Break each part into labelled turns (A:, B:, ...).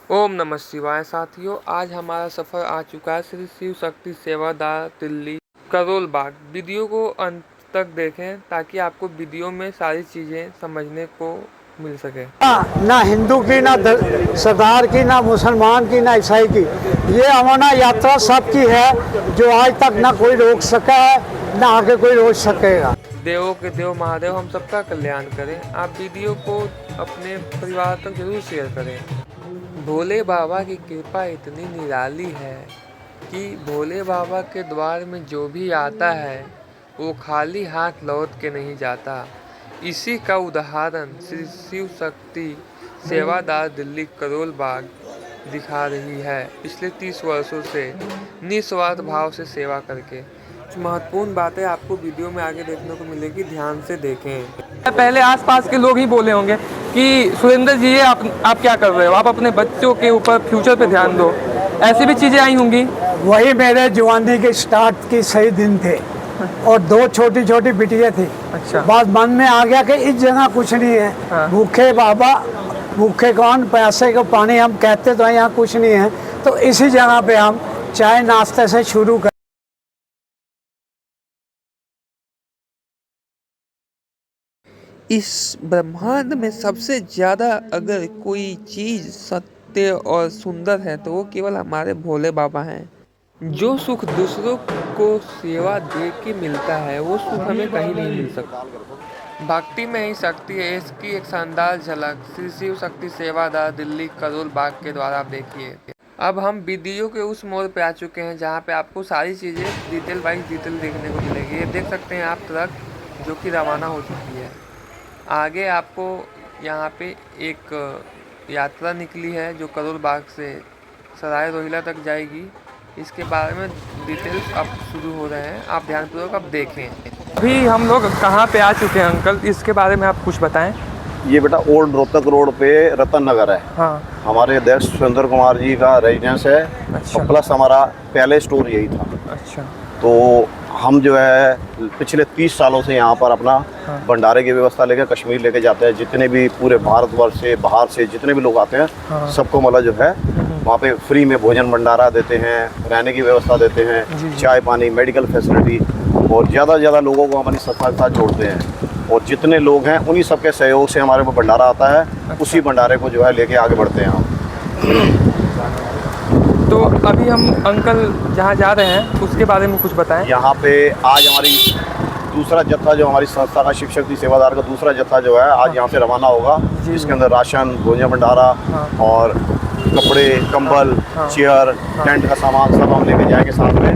A: ओम नमः शिवाय साथियों, आज हमारा सफ़र आ चुका है श्री शिव शक्ति सेवादार दिल्ली करोल बाग। वीडियो को अंत तक देखें ताकि आपको वीडियो में सारी चीज़ें समझने को मिल सके।
B: ना हिंदू की, ना सरदार की, ना मुसलमान की, ना ईसाई की, ये अमरनाथ यात्रा सबकी है, जो आज तक ना कोई रोक सका है ना आगे कोई रोक सकेगा।
A: देवों के देव महादेव हम सबका कल्याण करें। आप वीडियो को अपने परिवार तक जरूर शेयर करें। भोले बाबा की कृपा इतनी निराली है कि भोले बाबा के द्वार में जो भी आता है वो खाली हाथ लौट के नहीं जाता। इसी का उदाहरण श्री शिव शक्ति सेवादार दिल्ली करोल बाग दिखा रही है, पिछले 30 वर्षों से निस्वार्थ भाव से सेवा करके। कुछ महत्वपूर्ण बातें आपको वीडियो में आगे देखने को मिलेगी, ध्यान से देखें।
C: पहले आसपास के लोग ही बोले होंगे कि सुरेंद्र जी ये आप क्या कर रहे हो, आप अपने बच्चों के ऊपर फ्यूचर पे ध्यान दो, ऐसी भी चीज़ें आई होंगी।
B: वही मेरे जवानी के स्टार्ट की सही दिन थे और 2 छोटी छोटी बिटियाँ थी।
C: अच्छा।
B: बस मन में आ गया कि इस जगह कुछ नहीं है।
C: हाँ।
B: भूखे बाबा, भूखे कौन, पैसे को पानी हम कहते तो यहाँ कुछ नहीं है, तो इसी जगह पे हम चाय नाश्ते से शुरू कर।
A: इस ब्रह्मांड में सबसे ज़्यादा अगर कोई चीज़ सत्य और सुंदर है तो वो केवल हमारे भोले बाबा हैं। जो सुख दूसरों को सेवा दे के मिलता है वो सुख हमें कहीं नहीं मिल सकता। भक्ति में ही शक्ति है, इसकी एक शानदार झलक श्री शिव शक्ति सेवादार दिल्ली करोल बाग के द्वारा आप देखिए। अब हम वीडियो के उस मोड़ पे आ चुके हैं जहाँ पे आपको सारी चीज़ें डिटेल बाई डिटेल देखने को मिलेगी। ये देख सकते हैं आप ट्रक जो कि रवाना हो चुकी है। आगे आपको यहाँ पे एक यात्रा निकली है जो करोल बाग से सराय रोहिला तक जाएगी। इसके बारे में डिटेल्स अब शुरू हो रहे हैं, आप ध्यानपूर्वक अब देखें।
C: अभी हम लोग कहाँ पे आ चुके हैं अंकल, इसके बारे में आप कुछ बताएं।
D: ये बेटा ओल्ड रोहतक रोड पे रतन नगर है।
C: हाँ।
D: हमारे अध्यक्ष सुरेंद्र कुमार जी का रेजिडेंस है।
C: अच्छा।
D: और प्लस हमारा पहले स्टोर यही था।
C: अच्छा।
D: तो हम जो है पिछले 30 सालों से यहाँ पर अपना भंडारे की व्यवस्था लेकर कश्मीर लेके जाते हैं। जितने भी पूरे भारतवर्ष से, बाहर से जितने भी लोग आते हैं, सबको मतलब जो है वहाँ पे फ्री में भोजन भंडारा देते हैं, रहने की व्यवस्था देते हैं, चाय पानी, मेडिकल फैसिलिटी, और ज़्यादा से ज़्यादा लोगों को हमारी संस्था के साथ जोड़ते हैं। और जितने लोग हैं उन्हीं सबके सहयोग से हमारे पास भंडारा आता है। अच्छा। उसी भंडारे को जो है लेके आगे बढ़ते हैं हम।
C: तो अभी हम अंकल जहाँ जा रहे हैं उसके बारे में कुछ बताएं।
D: यहाँ पे आज हमारी दूसरा जत्था, जो हमारी संस्था का शिव शक्ति सेवादार का दूसरा जत्था जो है आज यहाँ से रवाना होगा, जिसके अंदर राशन, भोजन भंडारा और कपड़े, कंबल, चेयर, टेंट का सामान सब हम लेके जाएंगे साथ में।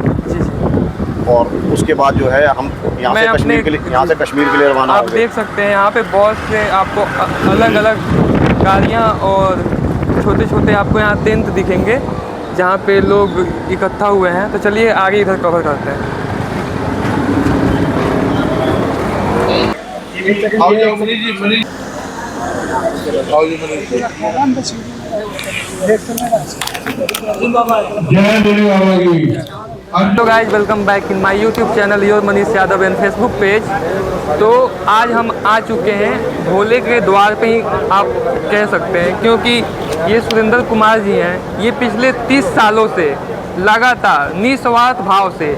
D: और उसके बाद जो है हम यहाँ से कश्मीर के लिए रवाना
C: आप देख सकते हैं यहाँ पे बहुत से आपको अलग अलग गाड़ियाँ और छोटे छोटे आपको यहाँ टेंट दिखेंगे जहाँ पे लोग इकट्ठा हुए हैं। तो चलिए आगे इधर कवर करते हैं। तो guys welcome back in my YouTube channel your Manish Yadav and Facebook page. तो आज हम आ चुके हैं भोले के द्वार पे ही आप कह सकते हैं, क्योंकि ये सुरेंद्र कुमार जी हैं। ये पिछले 30 सालों से लगातार निस्वार्थ भाव से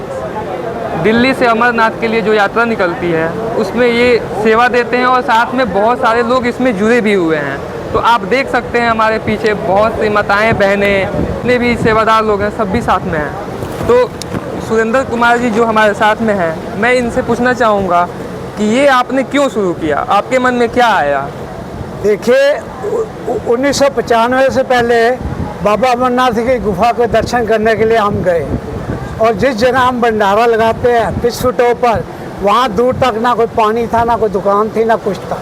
C: दिल्ली से अमरनाथ के लिए जो यात्रा निकलती है उसमें ये सेवा देते हैं और साथ में बहुत सारे लोग इसमें जुड़े भी हुए हैं। तो आप देख सकते हैं हमारे पीछे बहुत सी माताएँ, बहनें, जितने भी सेवादार लोग हैं सब भी साथ में हैं। तो सुरेंद्र कुमार जी जो हमारे साथ में हैं, मैं इनसे पूछना चाहूँगा कि ये आपने क्यों शुरू किया, आपके मन में क्या आया?
B: देखिए, 1995 से पहले बाबा अमरनाथ की गुफा के दर्शन करने के लिए हम गए, और जिस जगह हम भंडारा लगाते हैं पिछफुटों पर, वहाँ दूर तक ना कोई पानी था, ना कोई दुकान थी, ना कुछ था।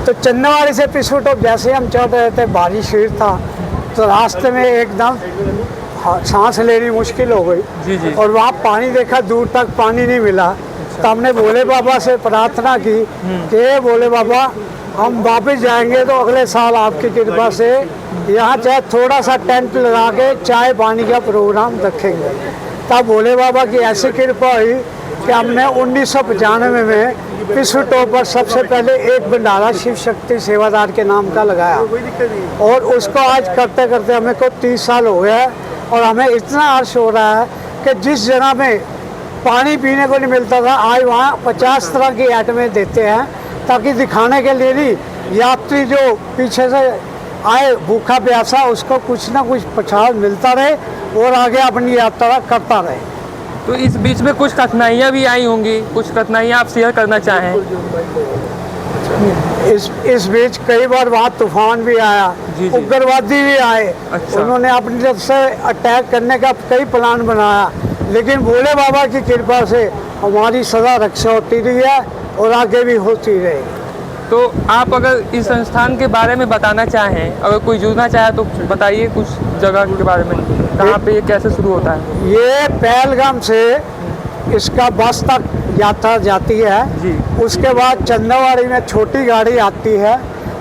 B: तो चंदनवाड़ी से पिछफुटों जैसे हम चढ़ रहे थे, बारिश हुई था, तो रास्ते में एकदम सांस लेनी मुश्किल हो गई।
C: जी।
B: और वहाँ पानी देखा, दूर तक पानी नहीं मिला। तो हमने भोले बाबा से प्रार्थना की कि भोले बाबा हम वापस जाएंगे तो अगले साल आपकी कृपा से यहाँ चाहे थोड़ा सा टेंट लगा के चाय पानी का प्रोग्राम रखेंगे। तब भोले बाबा की ऐसी कृपा हुई कि हमने 1995 में पिछू टॉप पर सबसे पहले एक भंडारा शिव शक्ति सेवादार के नाम का लगाया, और उसको आज करते करते हमें को 30 साल हो गया है। और हमें इतना हर्ष हो रहा है कि जिस जगह में पानी पीने को नहीं मिलता था, आज वहाँ 50 तरह की आइटमें देते हैं, ताकि दिखाने के लिए नहीं, यात्री जो पीछे से आए भूखा प्यासा उसको कुछ ना कुछ प्रसाद मिलता रहे और आगे अपनी यात्रा करता रहे।
C: तो इस बीच में कुछ कठिनाइयाँ भी आई होंगी, कुछ कठिनाइयाँ आप शेयर करना चाहें?
B: इस बीच कई बार वहाँ तूफान भी आया,
C: जी, जी।
B: उग्रवादी भी आए।
C: अच्छा।
B: उन्होंने अपनी तरफ से अटैक करने का कई प्लान बनाया, लेकिन भोले बाबा की कृपा से हमारी सदा रक्षा होती रही है और आगे भी होती रहेगी।
C: तो आप अगर इस संस्थान के बारे में बताना चाहें, अगर कोई जुड़ना चाहे तो बताइए कुछ जगह के बारे में, कहाँ पे ये कैसे शुरू होता है?
B: ये पहलगाम से इसका बस तक यात्रा जाती है
C: जी।
B: उसके बाद चंदावाड़ी में छोटी गाड़ी आती है,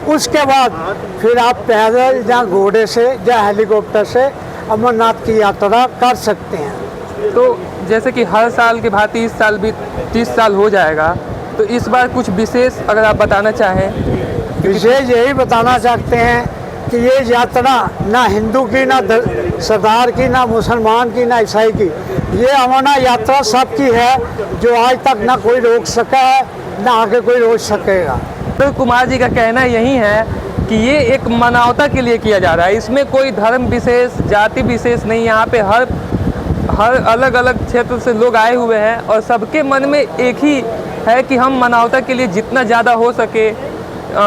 B: उसके बाद फिर आप पैदल या घोड़े से या हेलीकॉप्टर से अमरनाथ की यात्रा कर सकते हैं।
C: तो जैसे कि हर साल के भांति इस साल भी 30 साल हो जाएगा, तो इस बार कुछ विशेष अगर आप बताना चाहें?
B: विशेष यही बताना चाहते हैं कि ये यात्रा ना हिंदू की, ना सरदार की, ना मुसलमान की, ना ईसाई की, ये अमरनाथ यात्रा सबकी है, जो आज तक ना कोई रोक सका है ना आगे कोई रोक सकेगा।
C: तो कुमार जी का कहना यही है कि ये एक मानवता के लिए किया जा रहा है, इसमें कोई धर्म विशेष, जाति विशेष नहीं, यहाँ पे हर अलग अलग क्षेत्र से लोग आए हुए हैं और सबके मन में एक ही है कि हम मानवता के लिए जितना ज़्यादा हो सके,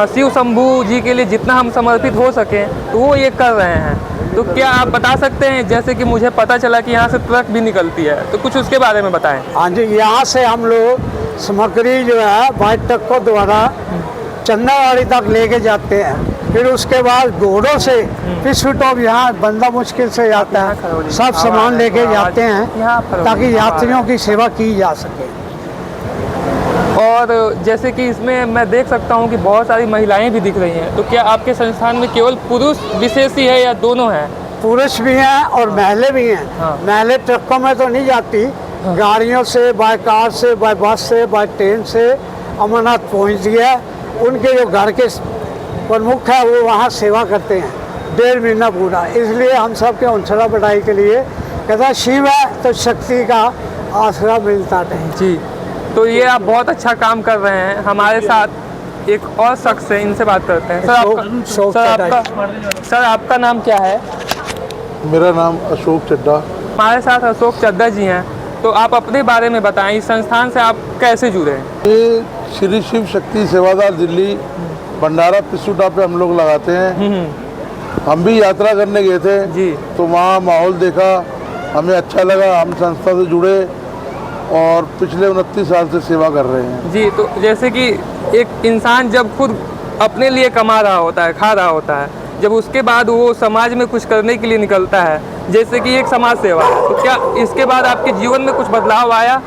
C: शिव शंभू जी के लिए जितना हम समर्पित हो सकें, तो वो ये कर रहे हैं। तो क्या आप बता सकते हैं, जैसे कि मुझे पता चला कि यहाँ से ट्रक भी निकलती है, तो कुछ उसके बारे में बताएं।
B: हाँ जी, यहाँ से हम लोग सामग्री जो है बाइक ट्रकों द्वारा चंदावाड़ी तक लेके जाते हैं, फिर उसके बाद घोड़ों से पिछू टॉप यहाँ बंदा मुश्किल से जाता है, सब सामान लेके जाते हैं ताकि यात्रियों की सेवा की जा सके।
C: और जैसे कि इसमें मैं देख सकता हूँ कि बहुत सारी महिलाएं भी दिख रही हैं, तो क्या आपके संस्थान में केवल पुरुष विशेष ही है या दोनों हैं?
B: पुरुष भी हैं और महिलाएं भी हैं।
C: हाँ।
B: महिलाएं ट्रकों में तो नहीं जाती, गाड़ियों से, बाय कार से, बाय बस से, बाय ट्रेन से अमरनाथ पहुँचती है। उनके जो घर के प्रमुख है वो वहाँ सेवा करते हैं 1.5 महीना पूरा। इसलिए हम सब के हौसला बढ़ाई के लिए कहता शिव है तो शक्ति का आसरा मिलता है।
C: जी, तो ये आप बहुत अच्छा काम कर रहे हैं। हमारे साथ एक और शख्स है, इनसे बात करते हैं। सर आपका नाम क्या है?
E: मेरा नाम अशोक चड्ढा।
C: हमारे साथ अशोक चड्ढा जी हैं, तो आप अपने बारे में बताएं, इस संस्थान से आप कैसे जुड़े?
E: ये श्री शिव शक्ति सेवादार दिल्ली भंडारा पिछूटा पे हम लोग लगाते हैं। हम भी यात्रा करने गए थे
C: जी।
E: तो वहाँ माहौल देखा, हमें अच्छा लगा, हम संस्था से जुड़े और पिछले 29 साल से सेवा कर रहे हैं।
C: जी, तो जैसे कि एक इंसान जब खुद अपने लिए कमा रहा होता है, खा रहा होता है, जब उसके बाद वो समाज में कुछ करने के लिए निकलता है, जैसे कि एक समाज सेवा, तो क्या इसके बाद आपके जीवन में कुछ बदलाव आया?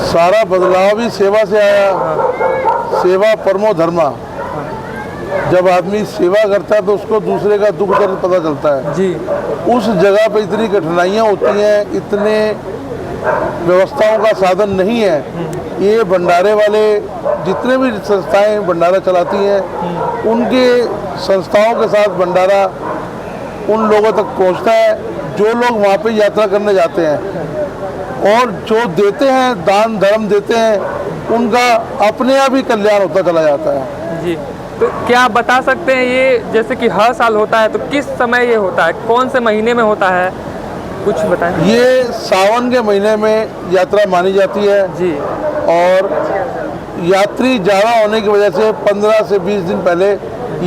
E: सारा बदलाव भी सेवा से आया। सेवा परमो धर्मा। जब आदमी सेवा करता है तो उसको दूसरे का दुख दर्द पता चलता है।
C: जी।
E: उस जगह पे इतनी कठिनाइयाँ होती हैं, इतने व्यवस्थाओं का साधन नहीं है। ये भंडारे वाले जितने भी संस्थाएं भंडारा चलाती हैं, उनके संस्थाओं के साथ भंडारा उन लोगों तक पहुंचता है जो लोग वहाँ पे यात्रा करने जाते हैं, और जो देते हैं, दान धर्म देते हैं, उनका अपने आप ही कल्याण होता चला जाता है।
C: जी, तो क्या आप बता सकते हैं ये जैसे कि हर साल होता है, तो किस समय ये होता है, कौन से महीने में होता है, कुछ बताएं?
E: ये सावन के महीने में यात्रा मानी जाती है
C: जी।
E: और यात्री ज़्यादा होने की वजह से 15 से 20 दिन पहले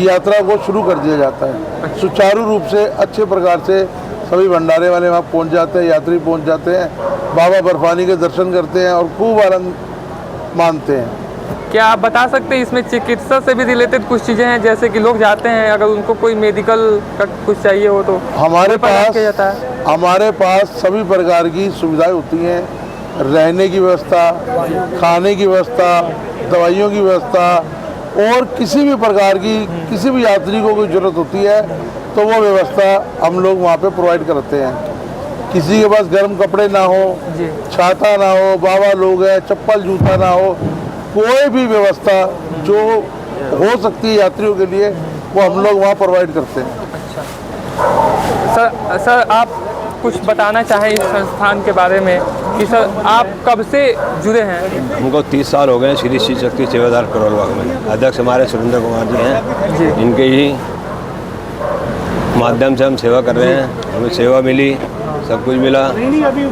E: यात्रा को शुरू कर दिया जाता है। सुचारू रूप से अच्छे प्रकार से सभी भंडारे वाले वहाँ पहुँच जाते हैं, यात्री पहुँच जाते हैं, बाबा बर्फानी के दर्शन करते हैं और खूब आनंद मानते हैं।
C: क्या आप बता सकते हैं इसमें चिकित्सा से भी रिलेटेड कुछ चीज़ें हैं, जैसे कि लोग जाते हैं अगर उनको कोई मेडिकल का कुछ चाहिए हो तो
E: हमारे
C: जाता है?
E: हमारे पास सभी प्रकार की सुविधाएं होती हैं, रहने की व्यवस्था, खाने की व्यवस्था, दवाइयों की व्यवस्था, और किसी भी प्रकार की किसी भी यात्री को कोई ज़रूरत होती है तो वो व्यवस्था हम लोग वहाँ पे प्रोवाइड करते हैं। किसी के पास गर्म कपड़े ना हो,
C: जी
E: छाता ना हो, बाबा लोग हैं, चप्पल जूता ना हो, कोई भी व्यवस्था जो हो सकती है यात्रियों के लिए वो हम लोग वहाँ प्रोवाइड करते हैं।
C: सर आप कुछ बताना चाहें इस संस्थान के बारे में कि सर आप कब से जुड़े हैं?
F: हमको 30 साल हो गए हैं श्री शिव शक्ति सेवादार करोल बाग में। अध्यक्ष हमारे सुरेंद्र कुमार जी हैं
C: जी।
F: इनके ही माध्यम से हम सेवा कर रहे हैं। हमें सेवा मिली, सब कुछ मिला,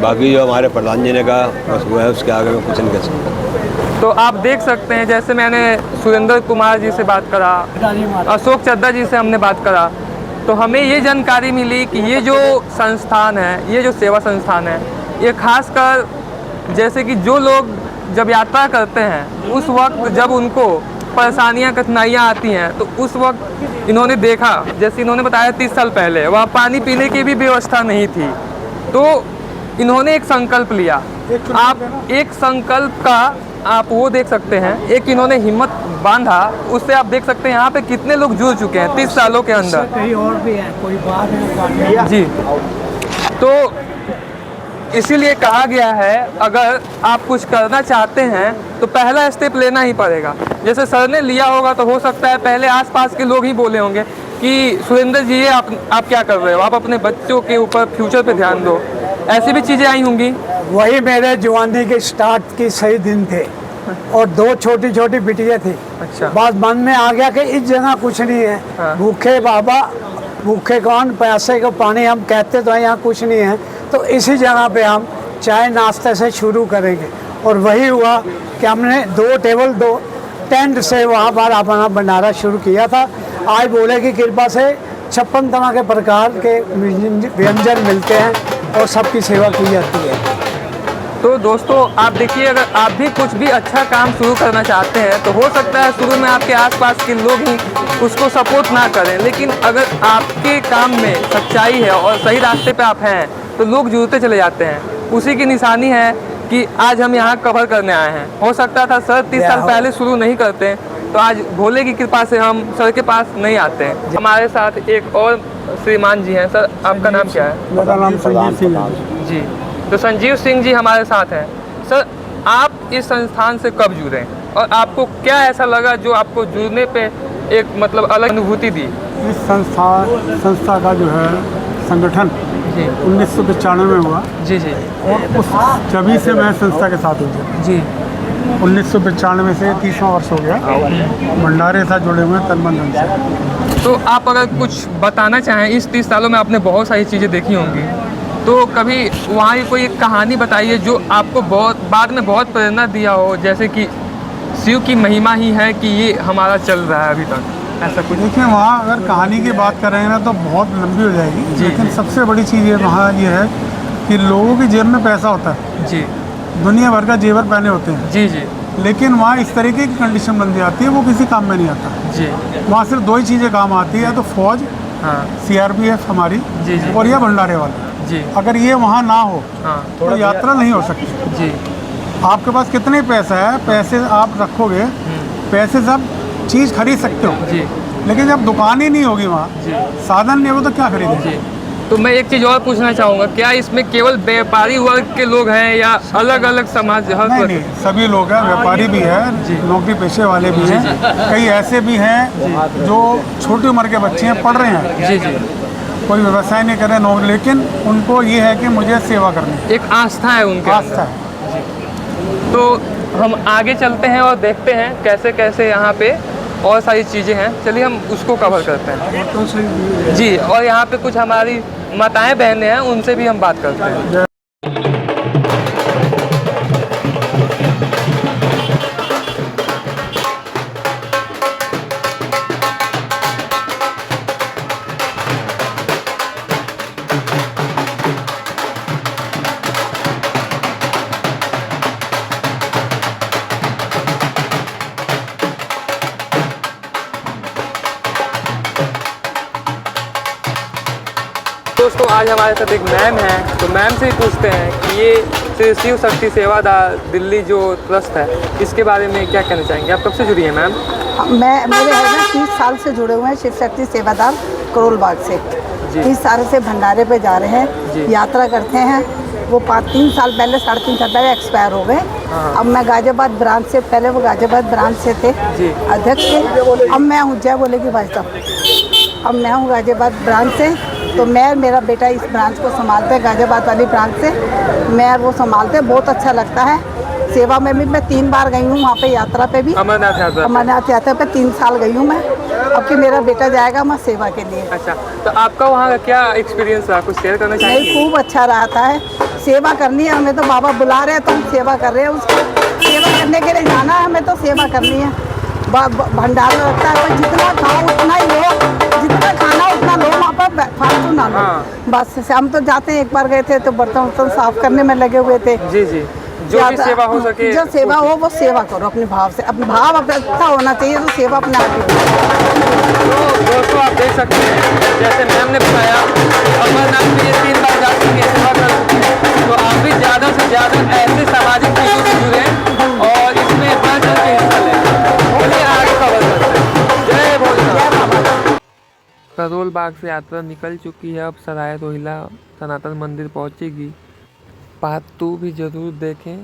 F: बाकी जो हमारे प्रधान जी ने कहा बस वो है, उसके आगे में कुछ नहीं कह सकता।
C: तो आप देख सकते हैं जैसे मैंने सुरेंद्र कुमार जी से बात करा, अशोक चड्डा जी से हमने बात करा, तो हमें ये जानकारी मिली कि ये जो संस्थान है, ये जो सेवा संस्थान है, ये खासकर जैसे कि जो लोग जब यात्रा करते हैं उस वक्त जब उनको परेशानियां कठिनाइयां आती हैं तो उस वक्त इन्होंने देखा, जैसे इन्होंने बताया 30 साल पहले वहाँ पानी पीने की भी व्यवस्था नहीं थी, तो इन्होंने एक संकल्प लिया। आप एक संकल्प का आप वो देख सकते हैं, एक इन्होंने हिम्मत बांधा, उससे आप देख सकते हैं यहाँ पे कितने लोग जुड़ चुके हैं 30 सालों के अंदर।
B: कहीं और भी है, कोई बाहर है
C: जी, तो इसीलिए कहा गया है अगर आप कुछ करना चाहते हैं तो पहला स्टेप लेना ही पड़ेगा। जैसे सर ने लिया होगा तो हो सकता है पहले आसपास के लोग ही बोले होंगे कि सुरेंद्र जी ये आप क्या कर रहे हो, आप अपने बच्चों के ऊपर फ्यूचर पे ध्यान दो, ऐसी भी चीज़ें आई होंगी।
B: वही मेरे जवानी के स्टार्ट के सही दिन थे और 2 छोटी छोटी बिटियाँ थी।
C: अच्छा।
B: बाद मन में आ गया कि इस जगह कुछ नहीं है।
C: हाँ।
B: भूखे बाबा भूखे कौन, प्यासे को पानी, हम कहते तो हैं यहाँ कुछ नहीं है, तो इसी जगह पे हम चाय नाश्ते से शुरू करेंगे। और वही हुआ कि हमने 2 टेबल 2 टेंट से वहाँ पर अपना भंडारा शुरू किया था। आज भोले की कृपा से 56 तरह के प्रकार के व्यंजन मिलते हैं और सबकी सेवा की जाती है।
C: तो दोस्तों आप देखिए, अगर आप भी कुछ भी अच्छा काम शुरू करना चाहते हैं तो हो सकता है शुरू में आपके आसपास के लोग ही उसको सपोर्ट ना करें, लेकिन अगर आपके काम में सच्चाई है और सही रास्ते पे आप हैं तो लोग जुड़ते चले जाते हैं। उसी की निशानी है कि आज हम यहाँ कवर करने आए हैं। हो सकता था सर 30 साल पहले शुरू नहीं करते तो आज भोले की कृपा से हम सर के पास नहीं आते हैं। हमारे साथ एक और श्रीमान जी हैं। सर आपका नाम क्या है?
B: मेरा नाम संजीव सिंह है।
C: जी, तो संजीव सिंह जी हमारे साथ हैं। सर आप इस संस्थान से कब जुड़े और आपको क्या ऐसा लगा जो आपको जुड़ने पे एक मतलब अलग अनुभूति दी?
G: इस संस्था का जो है संगठन
C: जी
G: 1995 में हुआ
C: जी जी
G: और उस जभी से मैं संस्था के साथ हूँ।
C: जी
G: 1995 से 30वां वर्ष हो गया, भंडारे साथ जुड़े हुए हैं तन मन धन से।
C: तो आप अगर कुछ बताना चाहें, इस 30 सालों में आपने बहुत सारी चीज़ें देखी होंगी, तो कभी वहाँ की कोई एक कहानी बताइए जो आपको बहुत बाद में बहुत प्रेरणा दिया हो, जैसे कि शिव की महिमा ही है कि ये हमारा चल रहा है अभी तक, ऐसा कुछ?
G: देखिए वहाँ अगर कहानी की बात करें ना तो बहुत लंबी हो जाएगी, लेकिन सबसे बड़ी चीज़ ये वहाँ ये है कि लोगों की जेब में पैसा होता है,
C: जी
G: दुनिया भर का जेवर पहने होते हैं,
C: जी जी
G: लेकिन वहाँ इस तरीके की कंडीशन बन जाती है वो किसी काम में नहीं आता।
C: जी
G: वहाँ सिर्फ 2 ही चीज़ें काम आती है, तो फौज,
C: हाँ
G: CRPF हमारी,
C: जी जी
G: और यह भंडारे वाले।
C: जी
G: अगर ये वहाँ ना हो
C: हाँ
G: तो यात्रा नहीं हो सकती।
C: जी
G: आपके पास कितने पैसा है, पैसे आप रखोगे, पैसे सब चीज़ खरीद सकते हो,
C: जी
G: लेकिन जब दुकान ही नहीं होगी वहाँ,
C: जी
G: साधन नहीं हो तो क्या खरीदेंगे?
C: जी। तो मैं एक चीज़ और पूछना चाहूँगा, क्या इसमें केवल व्यापारी वर्ग के लोग हैं या अलग अलग समाज हर
G: नहीं
C: वर्ग?
G: नहीं, सभी लोग हैं, व्यापारी भी है, नौकरी पेशे वाले भी हैं, कई ऐसे भी हैं जो छोटी उम्र के बच्चे हैं, पढ़ रहे हैं,
C: जी जी,
G: कोई व्यवसाय नहीं कर रहे नौकरी, लेकिन उनको ये है कि मुझे सेवा करनी है,
C: एक आस्था है उनके
G: आस्था
C: अंदर।
G: है।
C: तो हम आगे चलते हैं और देखते हैं कैसे कैसे यहाँ पे और सारी चीज़ें हैं। चलिए हम उसको कवर करते हैं जी। और यहाँ पे कुछ हमारी माताएं बहनें हैं, उनसे भी हम बात करते हैं। दोस्तों आज हमारे साथ एक मैम है, तो मैम से ही पूछते हैं कि ये श्री शिव शक्ति सेवादार दिल्ली जो ट्रस्ट है, इसके बारे में क्या कहना चाहेंगे? आप कब से जुड़ी हैं मैम?
H: मेरे हस्बैंड 30 साल से जुड़े हुए हैं शिव शक्ति सेवादार करोल बाग से। 30 साल से भंडारे पे जा रहे हैं, यात्रा करते हैं। वो 3 साल पहले, 3.5 साल पहले एक्सपायर हो गए। अब मैं गाजियाबाद ब्रांच से, पहले वो गाजियाबाद ब्रांच से थे अध्यक्ष थे, अब मैं हूँ, जय बोलेगी भाई साहब, अब मैं हूँ गाजियाबाद ब्रांच से। तो मैं, मेरा बेटा इस ब्रांच को संभालते हैं, गाजियाबाद वाली ब्रांच से मैं वो संभालते हैं। बहुत अच्छा लगता है। सेवा में भी मैं 3 बार गई हूँ वहाँ पे, यात्रा पे भी, अमरनाथ यात्रा पे 3 साल गई हूँ मैं। अब कि मेरा बेटा जाएगा मैं सेवा के लिए।
C: अच्छा, तो आपका वहाँ का क्या एक्सपीरियंस रहा, कुछ शेयर करना चाहिए?
H: नहीं, खूब अच्छा रहता है। सेवा करनी है हमें, तो बाबा बुला रहे हैं तो हम सेवा कर रहे हैं। उसको सेवा करने के लिए जाना है हमें, तो सेवा करनी है। भंडारा लगता है, तो जितना खाओ उतना ही लो, जितना खाना उतना लो, वहाँ पर फालतू ना लो। बस हम तो जाते हैं, एक बार गए थे तो बर्तन वर्तन साफ करने में लगे हुए थे।
C: जी जी, जो भी सेवा हो सके,
H: जो सेवा हो वो सेवा करो अपने भाव से, अपने भाव अपना अच्छा होना चाहिए, तो सेवा अपने आप ही होगी।
C: तो दोस्तों आप देख सकते हैं, जैसे मैम ने बताया अमरनाथ में ये 3 बार जा चुके हैं, सेवा कर चुके हैं। तो आप भी ज़्यादा से ज़्यादा ऐसे सामाजिक चीज़ों से जुड़ें और इसमें बढ़ चढ़ के हिस्सा लें। बोलिए आगे खबर करते हैं। जय भोलेनाथ। करोल बाग से यात्रा निकल चुकी है, अब सराय रोहिला सनातन मंदिर पहुंचेगी। पार्ट 2 भी जरूर देखें।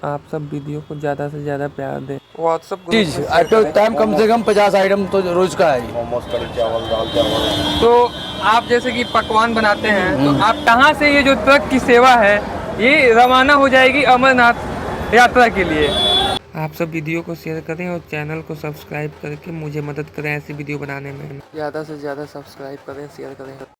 C: आप सब वीडियो को ज़्यादा से ज़्यादा प्यार दें। व्हाट्सअप
B: चीज़ आइटम टाइम कम से कम 50 आइटम तो रोज का है।
D: मोमोज, कढ़ी चावल, दाल चावल।
C: तो आप जैसे कि पकवान बनाते हैं, तो आप कहाँ से ये जो ट्रक की सेवा है ये रवाना हो जाएगी अमरनाथ यात्रा के लिए? आप सब वीडियो को शेयर करें और चैनल को सब्सक्राइब करके मुझे मदद करें ऐसी वीडियो बनाने में। ज़्यादा से ज़्यादा सब्सक्राइब करें, शेयर करें।